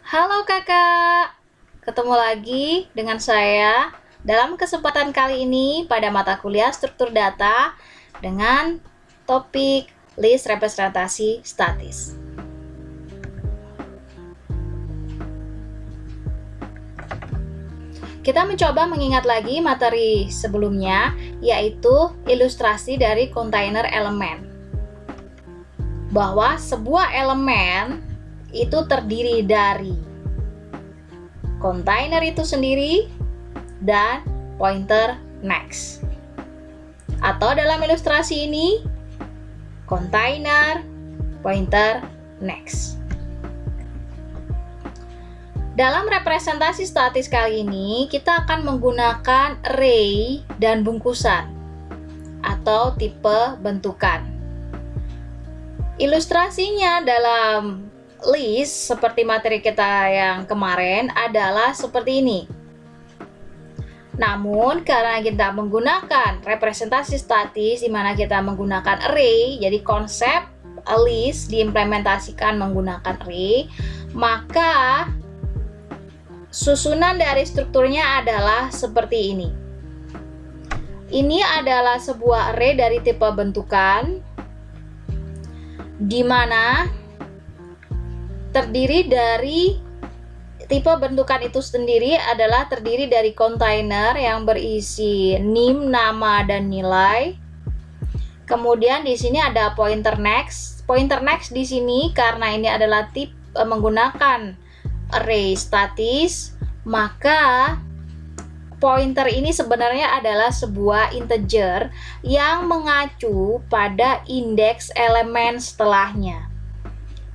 Halo kakak, ketemu lagi dengan saya dalam kesempatan kali ini pada mata kuliah struktur data dengan topik list representasi statis. Kita mencoba mengingat lagi materi sebelumnya, yaitu ilustrasi dari kontainer elemen. Bahwa sebuah elemen itu terdiri dari kontainer itu sendiri dan pointer next. Atau dalam ilustrasi ini, kontainer, pointer next. Dalam representasi statis kali ini, kita akan menggunakan array dan bungkusan atau tipe bentukan. Ilustrasinya dalam list seperti materi kita yang kemarin adalah seperti ini. Namun karena kita menggunakan representasi statis di mana kita menggunakan array, jadi konsep list diimplementasikan menggunakan array, maka susunan dari strukturnya adalah seperti ini. Ini adalah sebuah array dari tipe bentukan di mana terdiri dari tipe bentukan itu sendiri adalah terdiri dari kontainer yang berisi name, nama, dan nilai. Kemudian di sini ada pointer next. Pointer next di sini karena ini adalah tipe menggunakan array statis, maka pointer ini sebenarnya adalah sebuah integer yang mengacu pada indeks elemen setelahnya.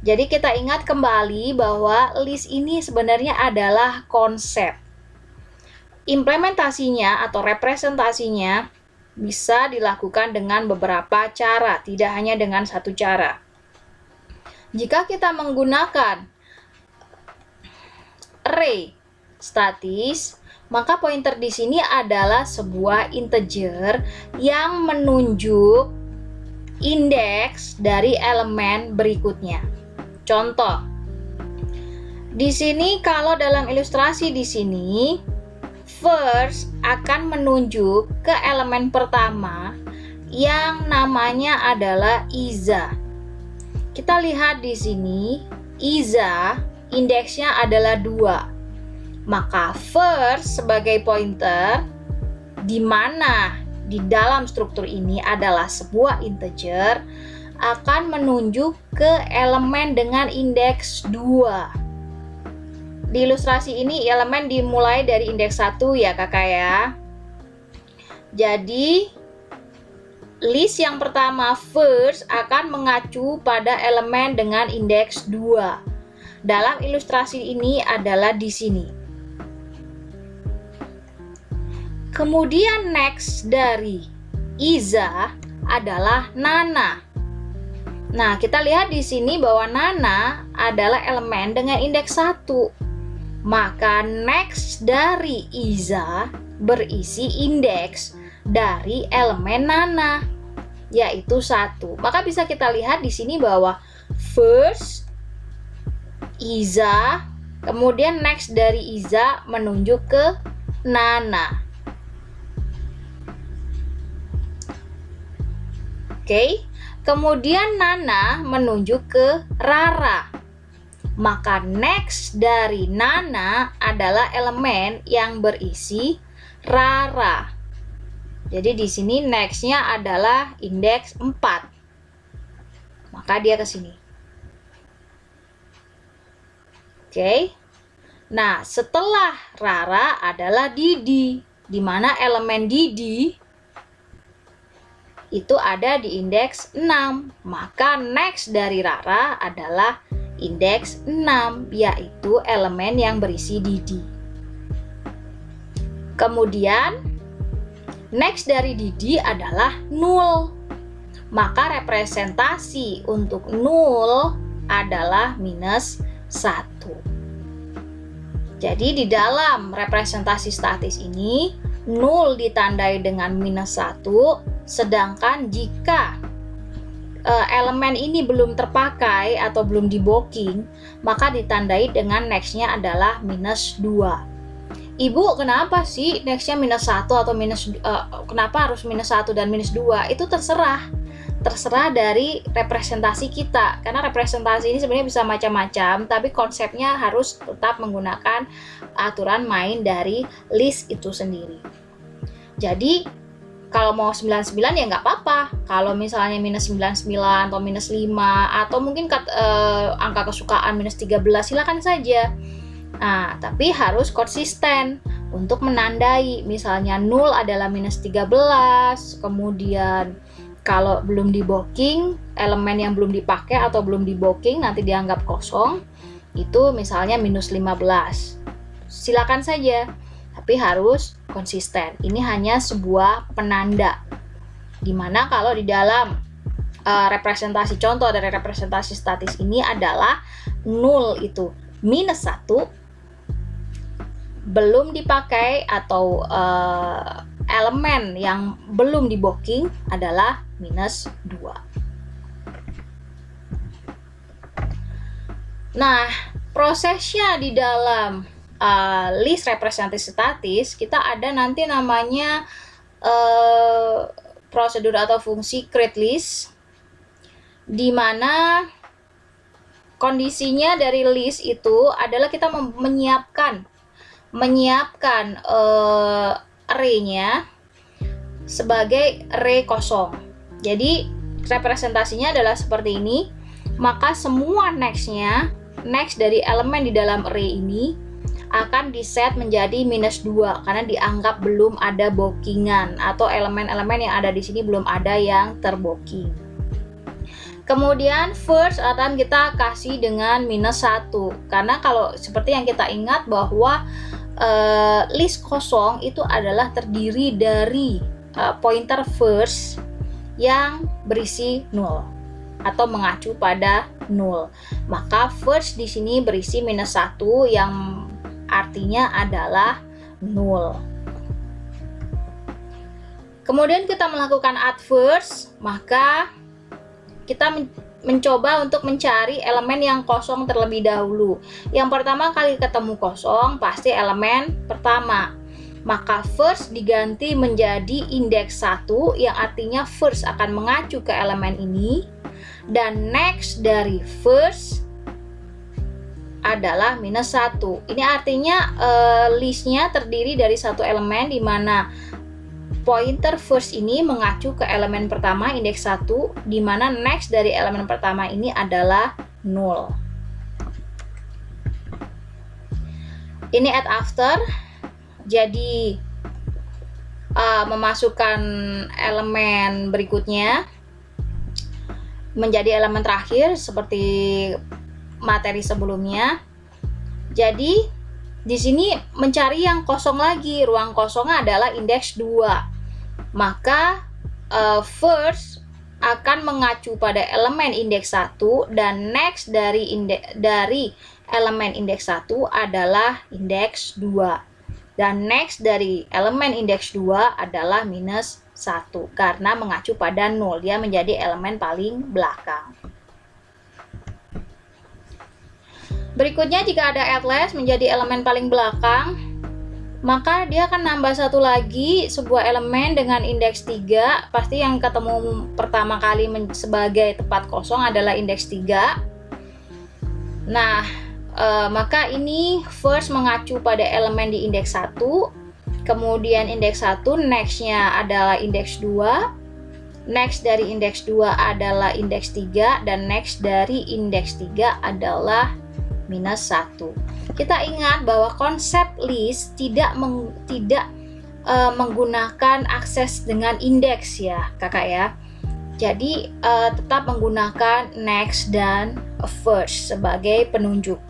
Jadi kita ingat kembali bahwa list ini sebenarnya adalah konsep. Implementasinya atau representasinya bisa dilakukan dengan beberapa cara, tidak hanya dengan satu cara. Jika kita menggunakan array statis, maka pointer di sini adalah sebuah integer yang menunjuk indeks dari elemen berikutnya. Contoh, di sini kalau dalam ilustrasi di sini, first akan menunjuk ke elemen pertama yang namanya adalah Iza. Kita lihat di sini, Iza indeksnya adalah 2. Maka first sebagai pointer di mana di dalam struktur ini adalah sebuah integer akan menunjuk ke elemen dengan indeks 2. Di ilustrasi ini elemen dimulai dari indeks 1 ya kakak ya. Jadi list yang pertama first akan mengacu pada elemen dengan indeks 2. Dalam ilustrasi ini adalah di sini. Kemudian next dari Iza adalah Nana. Nah, kita lihat di sini bahwa Nana adalah elemen dengan indeks 1. Maka next dari Iza berisi indeks dari elemen Nana, yaitu 1. Maka bisa kita lihat di sini bahwa first Iza, kemudian next dari Iza menunjuk ke Nana. Oke. Kemudian Nana menunjuk ke Rara. Maka next dari Nana adalah elemen yang berisi Rara. Jadi di sini next-nya adalah indeks 4. Maka dia ke sini. Oke. Nah, setelah Rara adalah Didi, di mana elemen Didi itu ada di indeks 6. Maka next dari Rara adalah indeks 6, yaitu elemen yang berisi Didi. Kemudian next dari Didi adalah 0. Maka representasi untuk 0 adalah minus 1. Jadi di dalam representasi statis ini 0 ditandai dengan minus 1, sedangkan jika elemen ini belum terpakai atau belum di booking, maka ditandai dengan nextnya adalah -2. Ibu, kenapa sih nextnya -1 atau kenapa harus -1 dan -2? Itu terserah dari representasi kita, karena representasi ini sebenarnya bisa macam-macam, tapi konsepnya harus tetap menggunakan aturan main dari list itu sendiri. Jadi kalau mau 99 ya nggak apa-apa, kalau misalnya -99 atau -5 atau mungkin angka kesukaan -13 silakan saja. Nah, tapi harus konsisten untuk menandai, misalnya 0 adalah -13, kemudian kalau belum di booking, elemen yang belum dipakai atau belum di booking nanti dianggap kosong, itu misalnya -15. Silakan saja, tapi harus konsisten. Ini hanya sebuah penanda. Dimana kalau di dalam representasi contoh dari representasi statis ini adalah 0 itu -1, belum dipakai atau elemen yang belum di booking adalah -2. Nah, prosesnya di dalam list representasi statis kita ada nanti namanya prosedur atau fungsi create list, di mana kondisinya dari list itu adalah kita menyiapkan array-nya sebagai array kosong. Jadi representasinya adalah seperti ini, maka semua next dari elemen di dalam array ini akan diset menjadi -2 karena dianggap belum ada bookingan atau elemen-elemen yang ada di sini belum ada yang terbooking. Kemudian first akan kita kasih dengan -1 karena kalau seperti yang kita ingat bahwa list kosong itu adalah terdiri dari pointer first yang berisi 0 atau mengacu pada 0. Maka first di sini berisi -1 yang artinya adalah 0. Kemudian kita melakukan add first, maka kita mencoba untuk mencari elemen yang kosong terlebih dahulu. Yang pertama kali ketemu kosong pasti elemen pertama. Maka first diganti menjadi indeks 1 yang artinya first akan mengacu ke elemen ini, dan next dari first adalah -1. Ini artinya listnya terdiri dari satu elemen di mana pointer first ini mengacu ke elemen pertama indeks 1, di mana next dari elemen pertama ini adalah 0. Ini add after, jadi memasukkan elemen berikutnya menjadi elemen terakhir seperti materi sebelumnya. Jadi di sini mencari yang kosong lagi, ruang kosongnya adalah indeks 2. Maka first akan mengacu pada elemen indeks 1 dan next dari elemen indeks 1 adalah indeks 2. Dan next dari elemen indeks 2 adalah -1 karena mengacu pada 0, dia menjadi elemen paling belakang. Berikutnya jika ada add last menjadi elemen paling belakang, maka dia akan nambah satu lagi sebuah elemen dengan indeks 3. Pasti yang ketemu pertama kali sebagai tempat kosong adalah indeks 3. Nah, maka ini first mengacu pada elemen di indeks 1, kemudian indeks 1 next-nya adalah indeks 2, next dari indeks 2 adalah indeks 3, dan next dari indeks 3 adalah -1. Kita ingat bahwa konsep list tidak menggunakan akses dengan indeks ya kakak ya. Jadi tetap menggunakan next dan first sebagai penunjuk.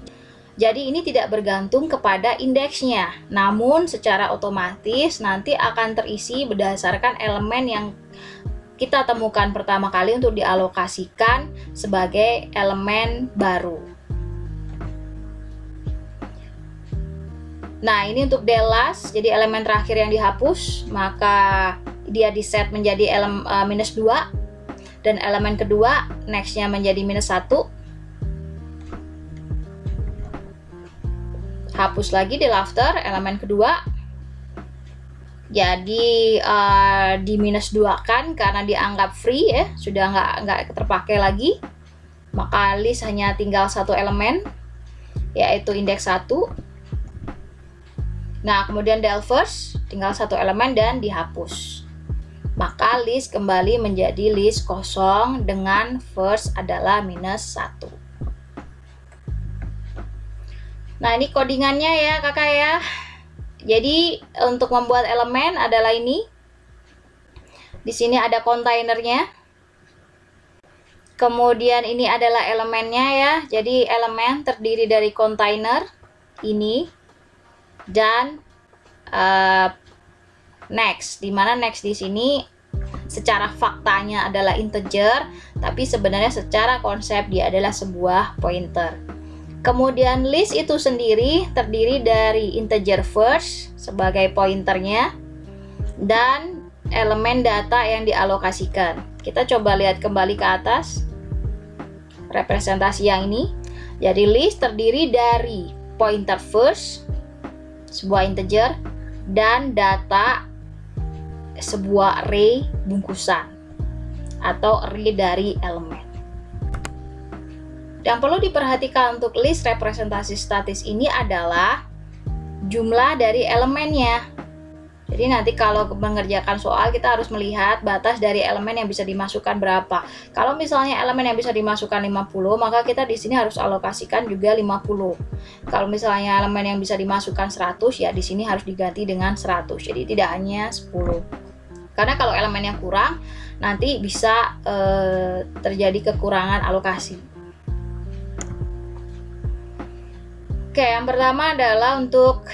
Jadi ini tidak bergantung kepada indeksnya, namun secara otomatis nanti akan terisi berdasarkan elemen yang kita temukan pertama kali untuk dialokasikan sebagai elemen baru. Nah, ini untuk the last, jadi elemen terakhir yang dihapus, maka dia diset menjadi -2. dan elemen kedua nextnya menjadi -1. Hapus lagi di lafter elemen kedua, jadi di -2 kan karena dianggap free ya, sudah nggak terpakai lagi, maka list hanya tinggal satu elemen yaitu indeks 1. Nah, kemudian del first tinggal satu elemen dan dihapus, maka list kembali menjadi list kosong dengan first adalah -1. Nah, ini codingannya ya kakak ya. Jadi untuk membuat elemen adalah ini. Di sini ada kontainernya. Kemudian ini adalah elemennya ya. Jadi elemen terdiri dari kontainer ini dan next. Dimana next di sini secara faktanya adalah integer, tapi sebenarnya secara konsep dia adalah sebuah pointer. Kemudian list itu sendiri terdiri dari integer first sebagai pointernya dan elemen data yang dialokasikan. Kita coba lihat kembali ke atas representasi yang ini. Jadi list terdiri dari pointer first sebuah integer dan data sebuah array bungkusan atau array dari elemen. Yang perlu diperhatikan untuk list representasi statis ini adalah jumlah dari elemennya. Jadi nanti kalau mengerjakan soal kita harus melihat batas dari elemen yang bisa dimasukkan berapa. Kalau misalnya elemen yang bisa dimasukkan 50, maka kita di sini harus alokasikan juga 50. Kalau misalnya elemen yang bisa dimasukkan 100, ya di sini harus diganti dengan 100. Jadi tidak hanya 10. Karena kalau elemennya kurang, nanti bisa terjadi kekurangan alokasi. Oke, yang pertama adalah untuk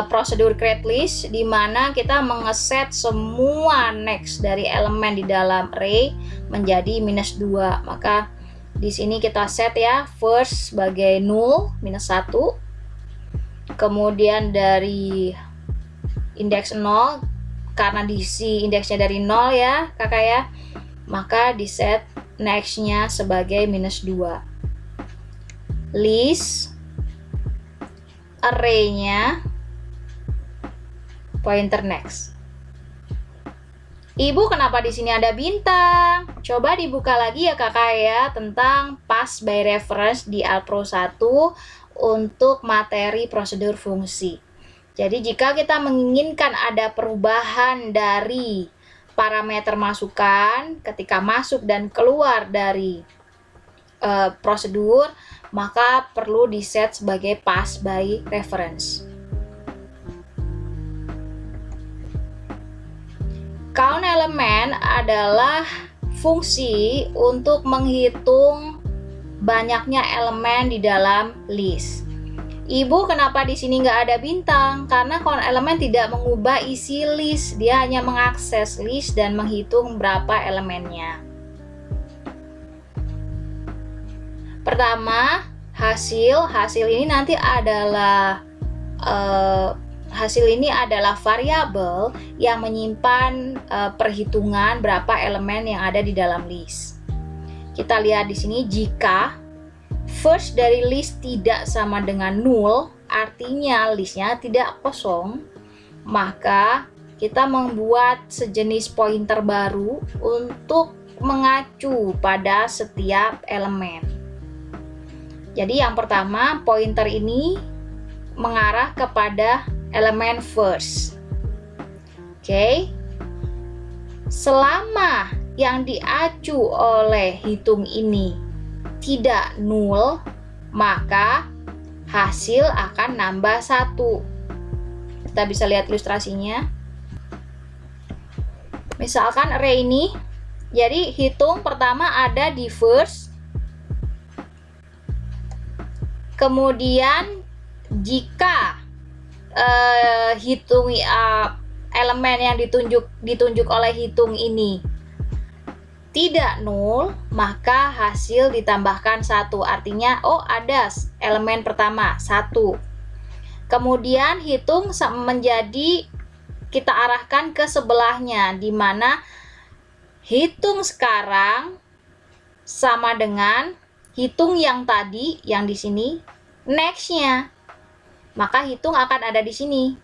prosedur create list, di mana kita mengeset semua next dari elemen di dalam array menjadi -2. Maka di sini kita set ya first sebagai null -1. Kemudian dari indeks 0 karena diisi indeksnya dari 0 ya kakak ya, maka di set nextnya sebagai -2. List array-nya pointer next. Ibu, kenapa di sini ada bintang? Coba dibuka lagi ya kakak ya tentang pass by reference di Alpro 1 untuk materi prosedur fungsi. Jadi jika kita menginginkan ada perubahan dari parameter masukan ketika masuk dan keluar dari prosedur, maka perlu diset sebagai pass by reference. Count element adalah fungsi untuk menghitung banyaknya elemen di dalam list. Ibu, kenapa di sini nggak ada bintang? Karena count element tidak mengubah isi list, dia hanya mengakses list dan menghitung berapa elemennya. Pertama, hasil ini nanti adalah variabel yang menyimpan perhitungan berapa elemen yang ada di dalam list. Kita lihat di sini, jika first dari list tidak sama dengan null, artinya listnya tidak kosong, maka kita membuat sejenis pointer baru untuk mengacu pada setiap elemen. Jadi yang pertama, pointer ini mengarah kepada elemen first. Oke. Selama yang diacu oleh hitung ini tidak null, maka hasil akan nambah 1. Kita bisa lihat ilustrasinya. Misalkan array ini, jadi hitung pertama ada di first. Kemudian jika elemen yang ditunjuk oleh hitung ini tidak null, maka hasil ditambahkan 1. Artinya ada elemen pertama 1. Kemudian hitung menjadi kita arahkan ke sebelahnya, di mana hitung sekarang sama dengan hitung yang tadi yang di sini next-nya. Maka hitung akan ada di sini.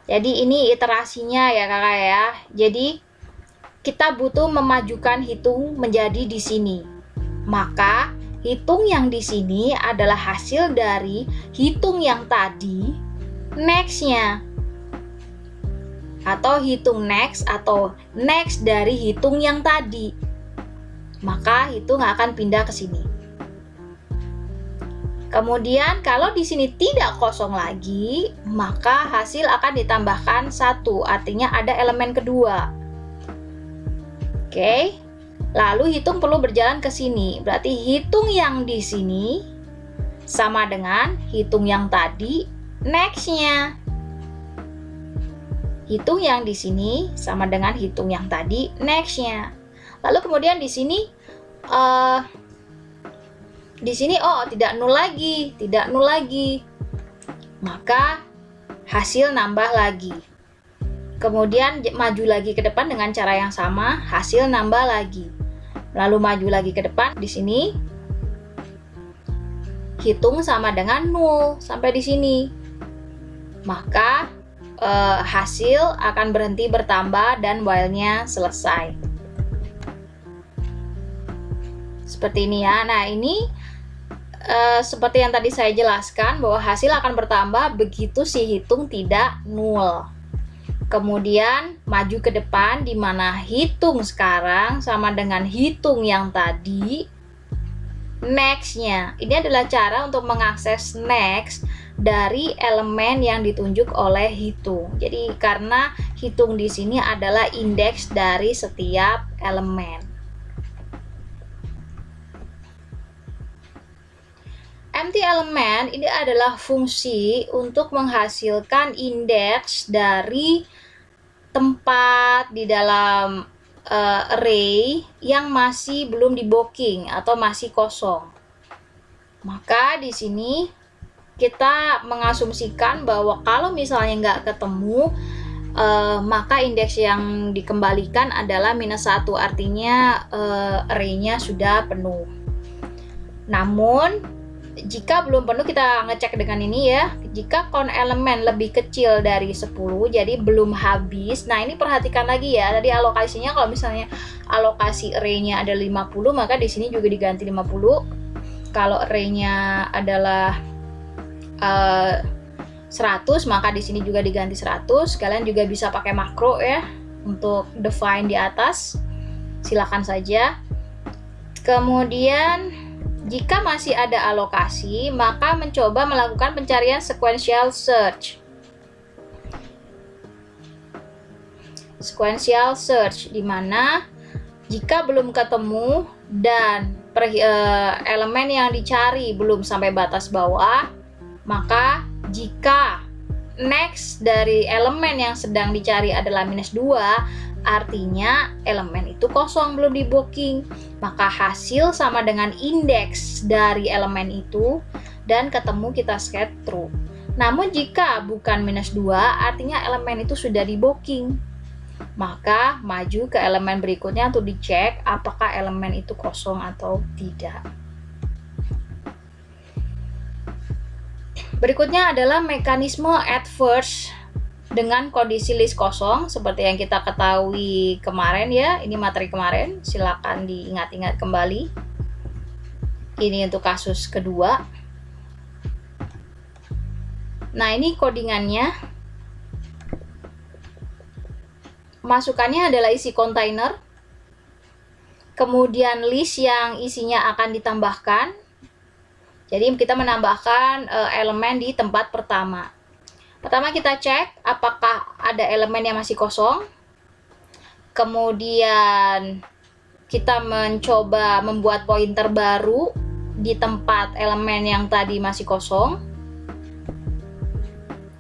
Jadi ini iterasinya ya kakak ya. Jadi kita butuh memajukan hitung menjadi di sini. Maka hitung yang di sini adalah hasil dari hitung yang tadi next-nya. Atau hitung next atau next dari hitung yang tadi. Maka hitung akan pindah ke sini. Kemudian kalau di sini tidak kosong lagi, maka hasil akan ditambahkan 1, artinya ada elemen kedua. Oke. Lalu hitung perlu berjalan ke sini. Berarti hitung yang di sini sama dengan hitung yang tadi next-nya. Hitung yang di sini sama dengan hitung yang tadi next-nya. Lalu kemudian di sini tidak nol lagi. Maka hasil nambah lagi. Kemudian maju lagi ke depan dengan cara yang sama, hasil nambah lagi. Lalu maju lagi ke depan, di sini hitung sama dengan 0 sampai di sini. Maka hasil akan berhenti bertambah dan while-nya selesai. Seperti ini ya. Nah, ini seperti yang tadi saya jelaskan bahwa hasil akan bertambah begitu si hitung tidak 0. Kemudian maju ke depan di mana hitung sekarang sama dengan hitung yang tadi next-nya. Ini adalah cara untuk mengakses next dari elemen yang ditunjuk oleh hitung. Jadi karena hitung di sini adalah indeks dari setiap elemen. Empty element ini adalah fungsi untuk menghasilkan indeks dari tempat di dalam array yang masih belum di-booking atau masih kosong. Maka di sini kita mengasumsikan bahwa kalau misalnya nggak ketemu, maka indeks yang dikembalikan adalah -1, artinya array-nya sudah penuh. Namun jika belum penuh, kita ngecek dengan ini ya. Jika count elemen lebih kecil dari 10, jadi belum habis. Nah, ini perhatikan lagi ya. Tadi alokasinya, kalau misalnya alokasi array-nya ada 50, maka di sini juga diganti 50. Kalau array-nya adalah 100, maka di sini juga diganti 100. Kalian juga bisa pakai makro ya untuk define di atas. Silakan saja. Kemudian jika masih ada alokasi, maka mencoba melakukan pencarian sequential search. Sequential search di mana jika belum ketemu dan elemen yang dicari belum sampai batas bawah, maka jika next dari elemen yang sedang dicari adalah -2, artinya elemen itu kosong, belum di-booking. Maka hasil sama dengan indeks dari elemen itu dan ketemu, kita set true. Namun jika bukan -2, artinya elemen itu sudah di-booking. Maka maju ke elemen berikutnya untuk dicek apakah elemen itu kosong atau tidak. Berikutnya adalah mekanisme at first dengan kondisi list kosong seperti yang kita ketahui kemarin ya. Ini materi kemarin, silakan diingat-ingat kembali. Ini untuk kasus kedua. Nah, ini codingannya. Masukannya adalah isi kontainer. Kemudian list yang isinya akan ditambahkan. Jadi kita menambahkan elemen di tempat pertama. Pertama kita cek apakah ada elemen yang masih kosong. Kemudian kita mencoba membuat pointer baru di tempat elemen yang tadi masih kosong.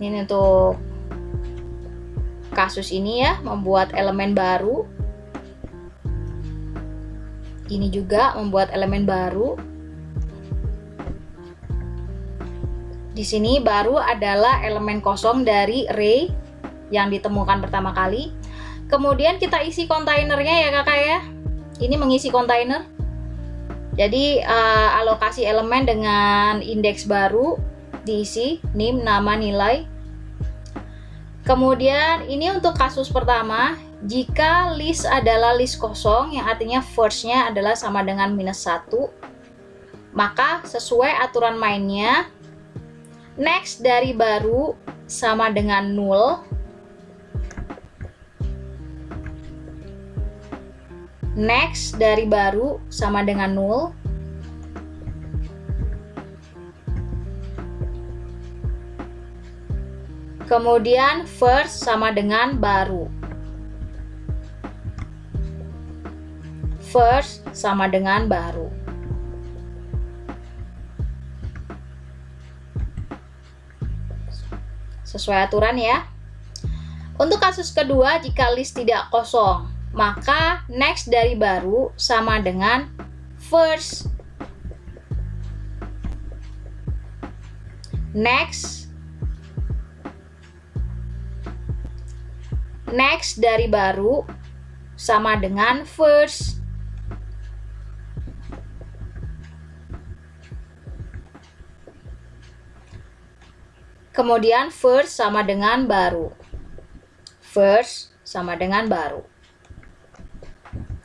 Ini untuk kasus ini ya, membuat elemen baru. Ini juga membuat elemen baru. Di sini baru adalah elemen kosong dari array yang ditemukan pertama kali. Kemudian kita isi kontainernya ya kakak ya. Ini mengisi kontainer. Jadi alokasi elemen dengan indeks baru diisi NIM, nama, nilai. Kemudian ini untuk kasus pertama, jika list adalah list kosong yang artinya first-nya adalah sama dengan -1, maka sesuai aturan mainnya next dari baru sama dengan 0, next dari baru sama dengan 0, kemudian first sama dengan baru, first sama dengan baru. Sesuai aturan ya. Untuk kasus kedua, jika list tidak kosong, maka next dari baru sama dengan first. Next dari baru sama dengan first. Kemudian first sama dengan baru. First sama dengan baru.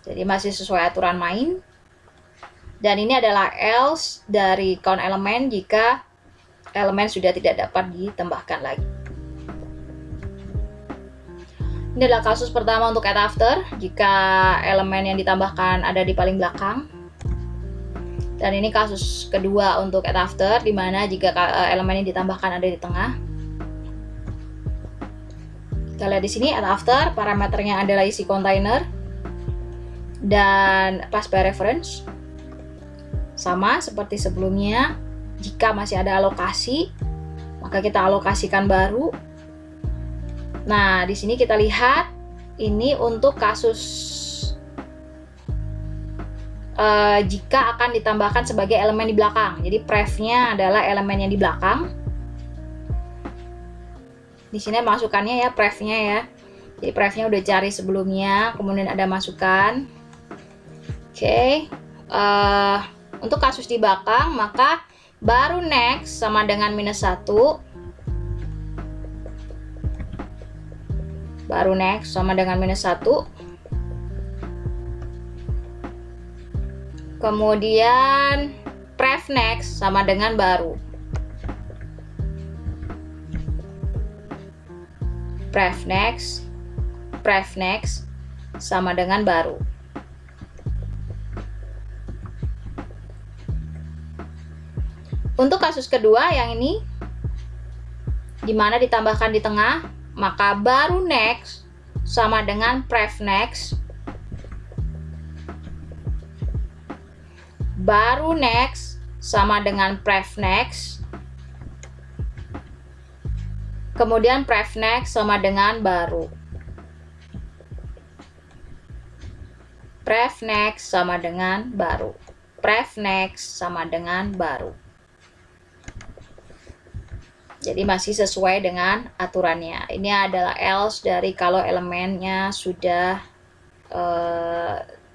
Jadi masih sesuai aturan main. Dan ini adalah else dari count elemen jika elemen sudah tidak dapat ditambahkan lagi. Ini adalah kasus pertama untuk add after jika elemen yang ditambahkan ada di paling belakang. Dan ini kasus kedua untuk add after, di mana jika elemen yang ditambahkan ada di tengah. Kita lihat di sini add after, parameternya adalah isi container dan pass by reference. Sama seperti sebelumnya, jika masih ada alokasi, maka kita alokasikan baru. Nah, di sini kita lihat ini untuk kasus jika akan ditambahkan sebagai elemen di belakang. Jadi pref-nya adalah elemen yang di belakang. Di sini masukannya ya, pref-nya ya. Jadi pref-nya udah cari sebelumnya, kemudian ada masukan. Oke. Untuk kasus di belakang, maka baru next sama dengan -1. Baru next sama dengan -1. Kemudian pref next sama dengan baru. Pref next sama dengan baru. Untuk kasus kedua yang ini, di mana ditambahkan di tengah, maka baru next sama dengan pref next. Baru next sama dengan pref next. Kemudian pref next sama dengan baru. Pref next sama dengan baru. Pref next sama dengan baru. Jadi masih sesuai dengan aturannya. Ini adalah else dari kalau elemennya sudah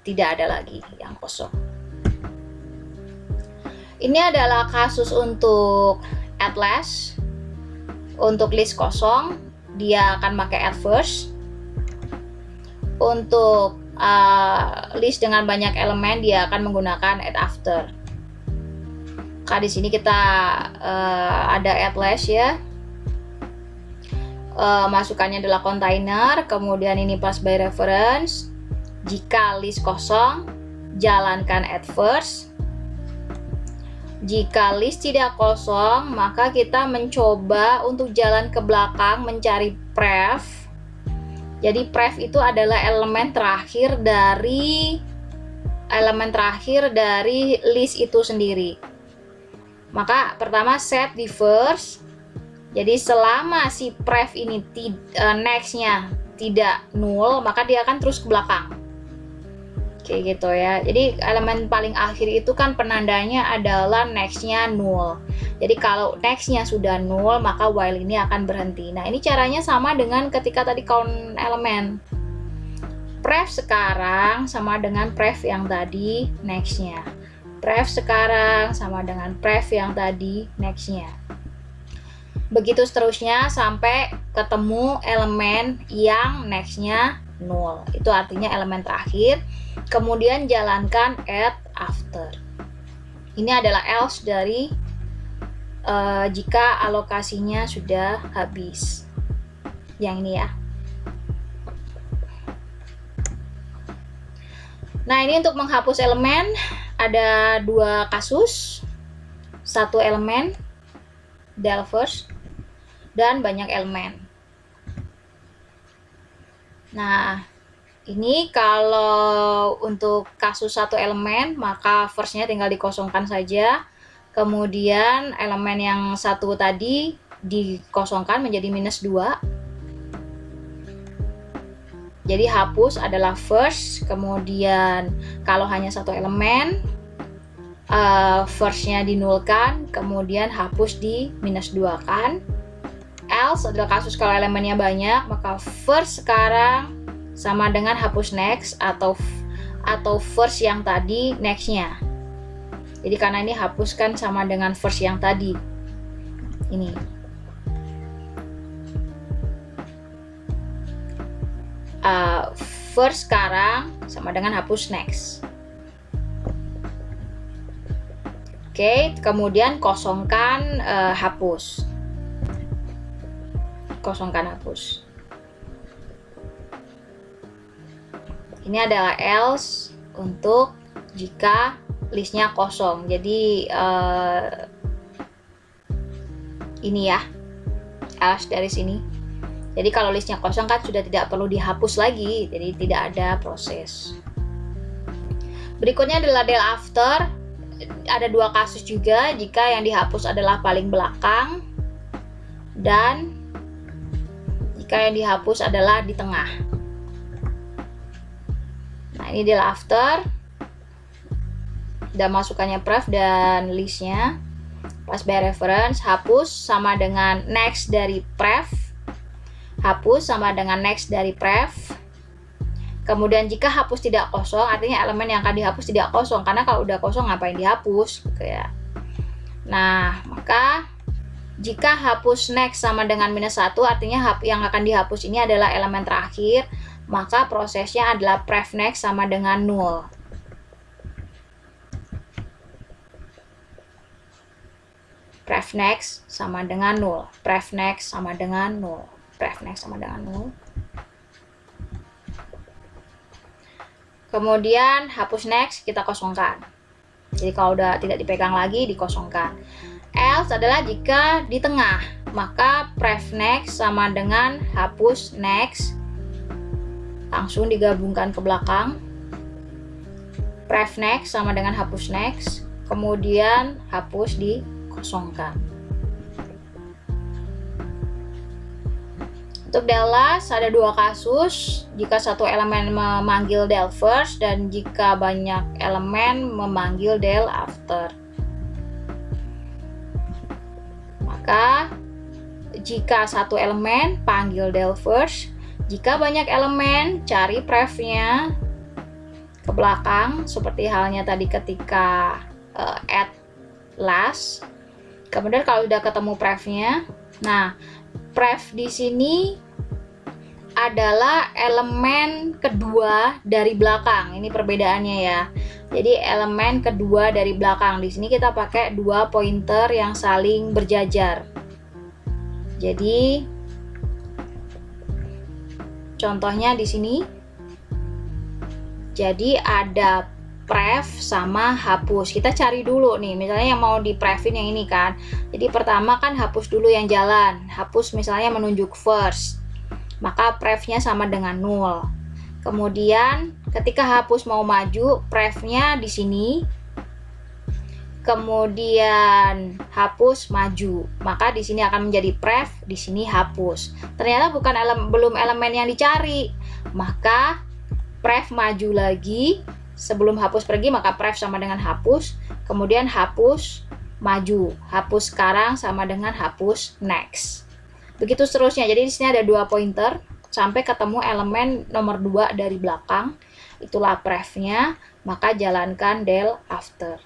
tidak ada lagi yang kosong. Ini adalah kasus untuk add last. Untuk list kosong, dia akan pakai add first. Untuk list dengan banyak elemen, dia akan menggunakan add after. Di sini kita ada add last ya. Masukannya adalah container, kemudian ini pass by reference. Jika list kosong, jalankan add first. Jika list tidak kosong, maka kita mencoba untuk jalan ke belakang mencari pref. Jadi pref itu adalah elemen terakhir dari list itu sendiri. Maka pertama set di first. Jadi selama si pref ini next-nya tidak null, maka dia akan terus ke belakang. Kayak gitu ya. Jadi elemen paling akhir itu kan penandanya adalah next-nya null. Jadi kalau next-nya sudah null, maka while ini akan berhenti. Nah, ini caranya sama dengan ketika tadi count elemen. Pref sekarang sama dengan pref yang tadi next-nya. pref sekarang sama dengan pref yang tadi nextnya. Begitu seterusnya sampai ketemu elemen yang nextnya 0. Itu artinya elemen terakhir. Kemudian jalankan add after. Ini adalah else dari jika alokasinya sudah habis. Yang ini ya. Nah, ini untuk menghapus elemen ada dua kasus. Satu elemen del first dan banyak elemen. Nah, ini kalau untuk kasus satu elemen maka firstnya tinggal dikosongkan saja. Kemudian elemen yang satu tadi dikosongkan menjadi -2. Jadi hapus adalah first, kemudian kalau hanya satu elemen, firstnya dinulkan, kemudian hapus di -2 kan. Else adalah kasus kalau elemennya banyak, maka first sekarang sama dengan hapus next atau first yang tadi nextnya. Jadi karena ini hapuskan sama dengan first yang tadi. Ini. First sekarang sama dengan hapus next. Oke, kemudian kosongkan hapus. Kosongkan hapus. Ini adalah else untuk jika listnya kosong. Jadi ini ya, else dari sini. Jadi kalau listnya kosong kan sudah tidak perlu dihapus lagi, jadi tidak ada proses. Berikutnya adalah del after. Ada dua kasus juga, jika yang dihapus adalah paling belakang dan jika yang dihapus adalah di tengah. Nah, ini del after. Dan masukannya pref dan listnya. Pas by reference, hapus sama dengan next dari pref. Hapus sama dengan next dari pref. Kemudian jika hapus tidak kosong, artinya elemen yang akan dihapus tidak kosong, karena kalau udah kosong ngapain dihapus gitu ya. Nah, maka jika hapus next sama dengan -1, artinya yang akan dihapus ini adalah elemen terakhir, maka prosesnya adalah pref next sama dengan 0. Pref next sama dengan 0. Pref next sama dengan 0. Pref next sama dengan 0. Kemudian hapus next kita kosongkan. Jadi kalau udah tidak dipegang lagi dikosongkan. Else adalah jika di tengah, maka pref next sama dengan hapus next. Langsung digabungkan ke belakang. Pref next sama dengan hapus next. Kemudian hapus dikosongkan. Untuk del last ada dua kasus, jika satu elemen memanggil del first dan jika banyak elemen memanggil del after. Maka jika satu elemen panggil del first, jika banyak elemen cari prefnya ke belakang seperti halnya tadi ketika add last. Kemudian kalau sudah ketemu prefnya, nah pref di sini adalah elemen kedua dari belakang. Ini perbedaannya ya. Jadi elemen kedua dari belakang. Di sini kita pakai dua pointer yang saling berjajar. Jadi contohnya di sini. Jadi ada pref sama hapus. Kita cari dulu nih, misalnya yang mau di prefin yang ini kan. Jadi pertama kan hapus dulu yang jalan. Hapus misalnya menunjuk first. Maka prefnya sama dengan 0. Kemudian ketika hapus mau maju, prefnya di sini. Kemudian hapus maju. Maka di sini akan menjadi pref, di sini hapus. Ternyata belum elemen yang dicari. Maka pref maju lagi. Sebelum hapus pergi maka pref sama dengan hapus, kemudian hapus maju, hapus sekarang sama dengan hapus next. Begitu seterusnya. Jadi di sini ada dua pointer sampai ketemu elemen nomor 2 dari belakang. Itulah prefnya, maka jalankan del after.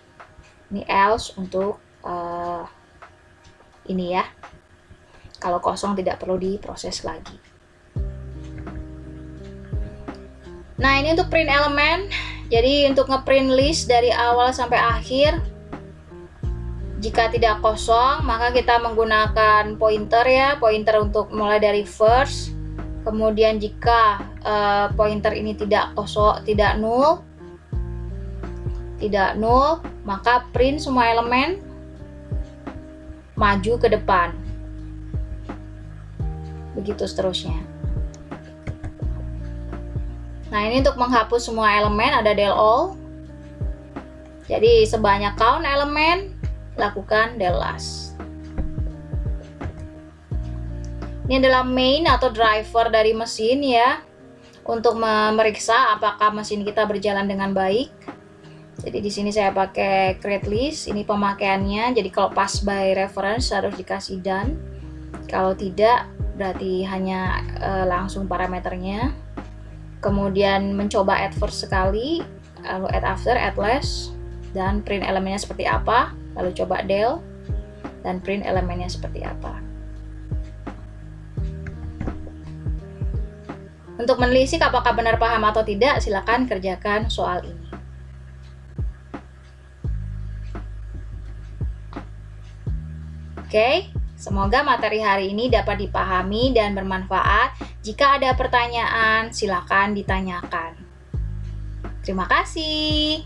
Ini else untuk ini ya. Kalau kosong tidak perlu diproses lagi. Nah, ini untuk print elemen. Jadi untuk ngeprint list dari awal sampai akhir, jika tidak kosong maka kita menggunakan pointer ya, pointer untuk mulai dari first. Kemudian jika pointer ini tidak kosong, tidak null, maka print semua elemen maju ke depan. Begitu seterusnya. Nah, ini untuk menghapus semua elemen ada del all. Jadi sebanyak count elemen, lakukan del last. Ini adalah main atau driver dari mesin ya, untuk memeriksa apakah mesin kita berjalan dengan baik. Jadi di sini saya pakai create list, ini pemakaiannya. Jadi kalau pass by reference harus dikasih done. Kalau tidak berarti hanya langsung parameternya. Kemudian mencoba add first sekali, lalu add after, add last, dan print elemennya seperti apa. Lalu coba del dan print elemennya seperti apa. Untuk menelisik apakah benar paham atau tidak, silakan kerjakan soal ini. Oke, semoga materi hari ini dapat dipahami dan bermanfaat. Jika ada pertanyaan, silakan ditanyakan. Terima kasih.